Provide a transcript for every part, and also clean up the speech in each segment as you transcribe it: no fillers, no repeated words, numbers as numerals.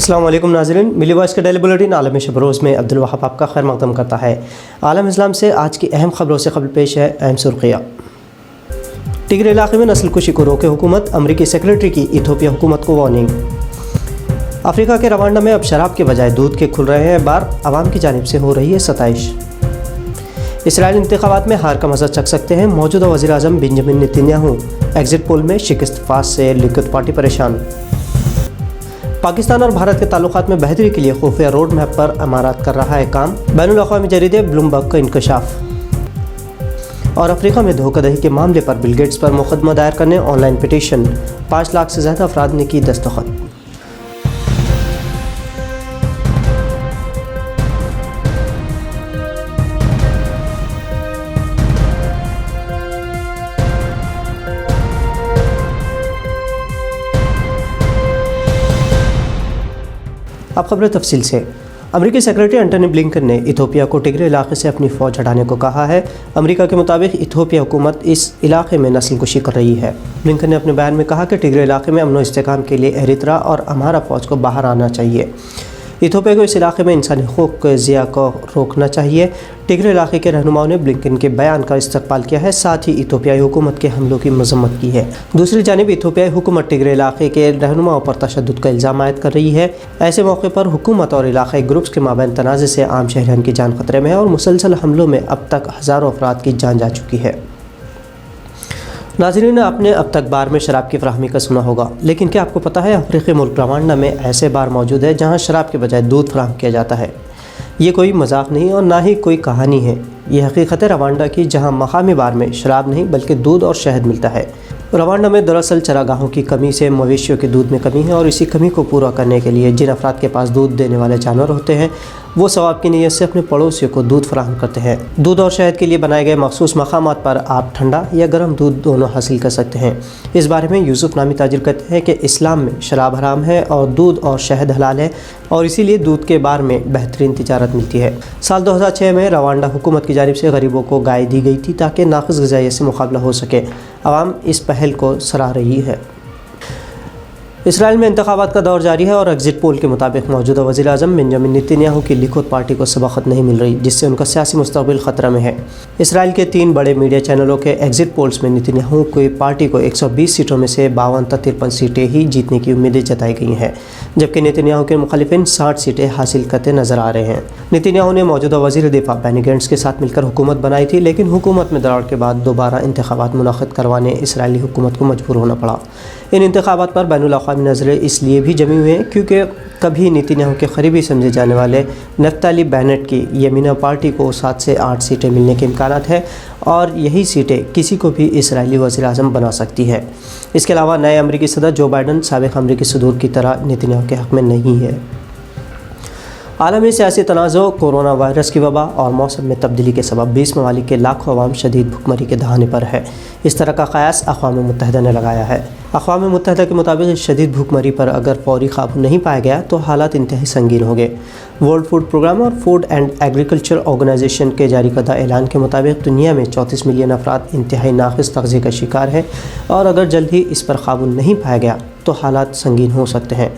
अस्सलाम वालेकुम नाज़रीन, मिली वॉइस के डेली बुलेटिन आलम शब रोज़ में अब्दुल वहाब आपका खैर मक़दम करता है। आलम इस्लाम से आज की अहम खबरों से कबल पेश है अहम सुर्खियाँ। टिग्रे इलाके में नस्ल कुशी को रोके हुकूमत, अमरीकी सेक्रेटरी की इथोपिया हुकूमत को वार्निंग। अफ्रीका के रवांडा में अब शराब के बजाय दूध के खुल रहे हैं बार, आवाम की जानिब से हो रही है सताइश। इसराइल इंतखाबात में हार का मज़ा चख सकते हैं मौजूदा वज़ीर आज़म बेंजामिन नेतन्याहू, एग्जिट पोल में शिकस्त फास से लिकुद पार्टी परेशान। पाकिस्तान और भारत के ताल्लुकात में बेहतरी के लिए खुफिया रोड मैप पर अमारात कर रहा है काम, बैनुल अक़वामी जरीदे ब्लूमबर्ग का इंकशाफ। और अफ्रीका में धोखाधड़ी के मामले पर बिल गेट्स पर मुकदमा दायर करने ऑनलाइन पिटीशन, 5 लाख से ज़्यादा अफराद ने की दस्तखत। अब खबरें तफसील से। अमरीकी सेक्रेटरी एंटनी ब्लिंकन ने इथोपिया को टिग्रे इलाके से अपनी फ़ौज हटाने को कहा है। अमेरिका के मुताबिक इथोपिया हुकूमत इस इलाके में नस्ल कुशी कर रही है। ब्लिंकन ने अपने बयान में कहा कि टिग्रे इलाके में अमन व इस्तेहकाम के लिए एरित्रा और अम्हारा फ़ौज को बाहर आना चाहिए। इथोपिया को इस इलाके में इंसानी हकूक़ के ज़िया को रोकना चाहिए। टिग्रे इलाके के रहनुमाओं ने ब्लिंकन के बयान का इस्तक़बाल किया है, साथ ही इथोपियाई हुकूमत के हमलों की मज़म्मत की है। दूसरी जानिब इथोपियाई हुकूमत टिग्रे इलाके के रहनुमाओं पर तशद्दुद का इल्ज़ाम आयद कर रही है। ऐसे मौके पर हुकूमत और इलाक़ाई ग्रुप्स के माबैन तनाज़े से आम शहरियान की जान खतरे में है और मुसलसल हमलों में अब तक हज़ारों अफराद की जान जा चुकी है। नाज़रीन, आपने अब तक बार में शराब की फराहमी का सुना होगा, लेकिन क्या आपको पता है अफ्रीकी मुल्क रवांडा में ऐसे बार मौजूद है जहां शराब के बजाय दूध फराहम किया जाता है। ये कोई मजाक नहीं और ना ही कोई कहानी है, ये हकीकत है रवांडा की, जहां मकामी बार में शराब नहीं बल्कि दूध और शहद मिलता है। रवांडा में दरअसल चरागाहों की कमी से मवेशियों के दूध में कमी है और इसी कमी को पूरा करने के लिए जिन अफराद के पास दूध देने वाले जानवर होते हैं वो सवाब की नीयत से अपने पड़ोसियों को दूध फराहम करते हैं। दूध और शहद के लिए बनाए गए मखसूस मकामात पर आप ठंडा या गर्म दूध दोनों हासिल कर सकते हैं। इस बारे में यूसुफ नामी ताजिर कहते हैं कि इस्लाम में शराब हराम है और दूध और शहद हलाल है और इसीलिए दूध के बार में बेहतरीन तिजारत मिलती है। साल 2006 में रवांडा हुकूमत की जानिब से गरीबों को गाय दी गई थी ताकि नाक़िस ग़िज़ाइयत से मुकाबला हो सके। आवाम इस पहल को सराह रही है। इसराइल में इंतखाबात का दौर जारी है और एग्जिट पोल के मुताबिक मौजूदा वज़ीर आज़म बेंजामिन नेतन्याहू की लिकुद पार्टी को सबक़त नहीं मिल रही, जिससे उनका सियासी मुस्तक़बिल ख़तरा में है। इसराइल के 3 बड़े मीडिया चैनलों के एग्जिट पोल्स में नेतन्याहू की पार्टी को 120 सीटों में से 52-53 सीटें ही जीतने की उम्मीदें जताई गई हैं, जबकि नेतन्याहू के मुखालिफिन 60 सीटें हासिल करते नजर आ रहे हैं। नेतन्याहू ने मौजूदा वज़ीर दिफा बेनी गैंट्स के साथ मिलकर हुकूमत बनाई थी, लेकिन हुकूमत में दरार के बाद दोबारा इंतखाबात मुनक़िद करवाने इसराइली हुकूमत को मजबूर होना पड़ा। इन इंतखाबात पर बैनुल अक़वामी नज़रें इसलिए भी जमी हुई हैं क्योंकि कभी नेतन्याहू के करीबी समझे जाने वाले नफ्ताली बेनेट की यमीना पार्टी को 7 से 8 सीटें मिलने के इम्कानात है और यही सीटें किसी को भी इसराइली वज़ीर आज़म बना सकती है। इसके अलावा नए अमरीकी सदर जो बाइडन साबिक़ अमरीकी सदूर की तरह नेतन्याहू के हक़ में नहीं है। आलमी सियासी तनाज़ो, कोरोना वायरस की वबा और मौसम में तब्दीली के सबब 20 ममालिक के लाखों अवाम शदीद भुखमरी के दहाने पर है। इस तरह का क़यास अक़वाम मुत्तहिदा ने लगाया है। अक़वाम मुत्तहिदा के मुताबिक शदीद भुखमरी पर अगर फौरी काबू नहीं पाया गया तो हालात इंतहाई संगीन होंगे। वर्ल्ड फूड प्रोग्राम और फूड एंड एग्रीकल्चर ऑर्गेनाइजेशन के जारी करदा ऐलान के मुताबिक दुनिया में 34 मिलियन अफराद इंतहाई नाक़िस तग़ज़िये का शिकार है और अगर जल्द ही इस पर काबू नहीं पाया गया तो हालात संगीन हो सकते हैं।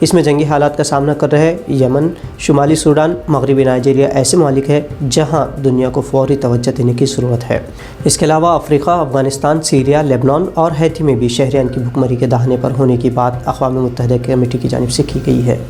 इसमें जंगी हालात का सामना कर रहे यमन, शुमाली सूडान, मगरबी नाइजीरिया ऐसे ममालिक है जहां दुनिया को फौरी तवज्जो देने की ज़रूरत है। इसके अलावा अफ्रीका, अफ़गानिस्तान, सीरिया, लेबनान और हैती में भी शहरियान की भुखमरी के दहाने पर होने की बात अक़वाम मुत्तहिदा कमेटी की जानिब से की गई है।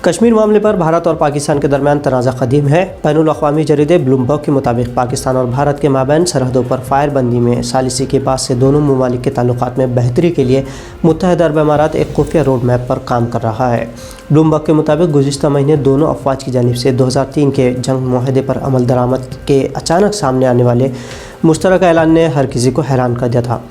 कश्मीर मामले पर भारत और पाकिस्तान के दरमियान तनाज़ा क़दीम है। बैनुल अक़वामी जरीदे ब्लूमबर्ग के मुताबिक पाकिस्तान और भारत के माबैन सरहदों पर फायर बंदी में सालिसी के बाद से दोनों ममालिक के ताल्लुकात में बेहतरी के लिए मुत्तहिदा अरब अमारात एक खुफिया रोड मैप पर काम कर रहा है। ब्लूमबर्ग के मुताबिक गुज़िश्ता महीने दोनों अफवाज की जानिब से 2003 के जंग मुआहदे पर अमल दरामद के अचानक सामने आने वाले मुश्तरका ऐलान ने हर किसी को हैरान कर दिया था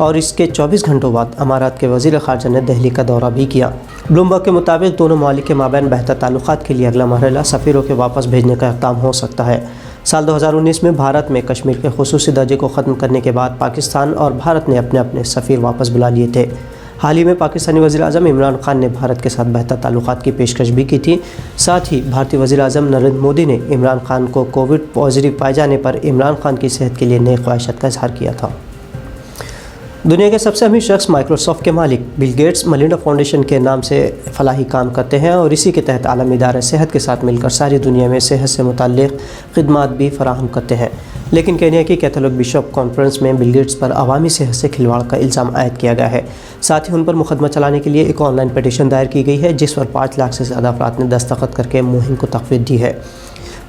और इसके 24 घंटों बाद अमारात के वज़ीर ख़ारजा ने दिल्ली का दौरा भी किया। ब्लूमबर्ग के मुताबिक दोनों ममालिक के माबैन बेहतर ताल्लुकात के लिए अगला मरहला सफ़ीरों के वापस भेजने का इक़दाम हो सकता है। साल 2019 में भारत में कश्मीर के ख़ुसूसी दर्जे को ख़त्म करने के बाद पाकिस्तान और भारत ने अपने अपने सफ़ीर वापस बुला लिए थे। हाल ही में पाकिस्तानी वज़ीर आज़म इमरान खान ने भारत के साथ बेहतर ताल्लुकात की पेशकश भी की थी। साथ ही भारतीय वज़ीर आज़म नरेंद्र मोदी ने इमरान खान को कोविड पॉजिटिव पाए जाने पर इमरान खान की सेहत के लिए नेक ख्वाहिशात का इज़हार किया था। دنیا کے سب سے امیر شخص مائکروسافٹ کے مالک بل گیٹس ملنڈا فاؤنڈیشن کے نام سے فلاحی کام کرتے ہیں اور اسی کے تحت عالمی ادارہ صحت کے ساتھ مل کر ساری دنیا میں صحت سے متعلق خدمات بھی فراہم کرتے ہیں۔ لیکن کینیا کی کیتھولک بشپ کانفرنس میں بل گیٹس پر عوامی صحت سے کھلواڑ کا الزام عائد کیا گیا ہے۔ ساتھ ہی ان پر مقدمہ چلانے کے لیے ایک آن لائن پٹیشن دائر کی گئی ہے جس پر 5 لاکھ سے زیادہ افراد نے دستخط کر کے مہم کو تقویت دی ہے۔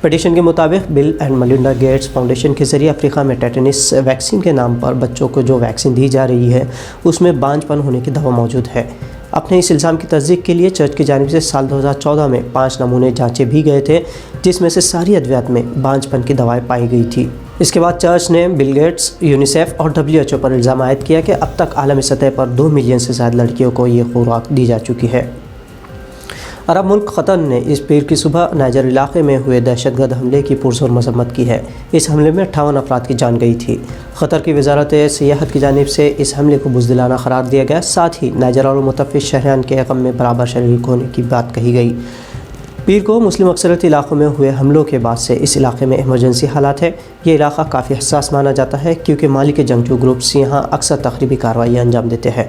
پٹیشن کے مطابق بل اینڈ ملنڈا گیٹس فاؤنڈیشن کے ذریعے افریقہ میں ٹیٹنس ویکسین کے نام پر بچوں کو جو ویکسین دی جا رہی ہے اس میں بانجھ پن ہونے کی دوا موجود ہے۔ اپنے اس الزام کی تصدیق کے لیے چرچ کی جانب سے سال 2014 میں 5 نمونے جانچے بھی گئے تھے جس میں سے ساری ادویات میں بانجھ پن کی دوائیں پائی گئی تھی۔ اس کے بعد چرچ نے بل گیٹس، یونیسیف اور WHO پر الزام عائد کیا کہ اب تک عالمی سطح پر 2 ملین سے زائد لڑکیوں کو یہ خوراک دی جا چکی ہے۔ عرب ملک قطر نے اس پیر کی صبح نائجر علاقے میں ہوئے دہشت گرد حملے کی پرزور مذمت کی ہے۔ اس حملے میں 58 افراد کی جان گئی تھی۔ قطر کی وزارت سیاحت کی جانب سے اس حملے کو بزدلانہ قرار دیا گیا، ساتھ ہی نائجر اور متفق شہریان کے غم میں برابر شریک ہونے کی بات کہی گئی۔ پیر کو مسلم اکثریت علاقوں میں ہوئے حملوں کے بعد سے اس علاقے میں ایمرجنسی حالات ہے۔ یہ علاقہ کافی حساس مانا جاتا ہے کیونکہ مالی کے جنگجو گروپس یہاں اکثر تخریبی کارروائیاں انجام دیتے ہیں۔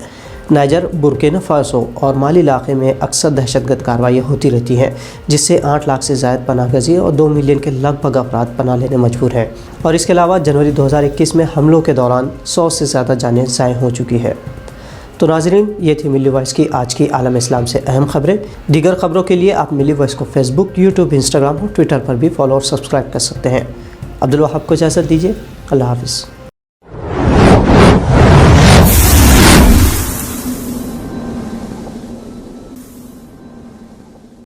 نائجر، برکینا فاسو اور مالی علاقے میں اکثر دہشت گرد کارروائیاں ہوتی رہتی ہیں جس سے 8 لاکھ سے زائد پناہ گزین اور 2 ملین کے لگ بھگ افراد پناہ لینے مجبور ہیں، اور اس کے علاوہ جنوری 2021 میں حملوں کے دوران 100 سے زیادہ جانیں ضائع ہو چکی ہے۔ تو ناظرین، یہ تھی ملی وائس کی آج کی عالم اسلام سے اہم خبریں۔ دیگر خبروں کے لیے آپ ملی وائس کو فیس بک، یوٹیوب، انسٹاگرام اور ٹویٹر پر بھی فالو اور سبسکرائب کر سکتے ہیں۔ عبدالوہاب کو اجازت دیجیے۔ اللہ حافظ۔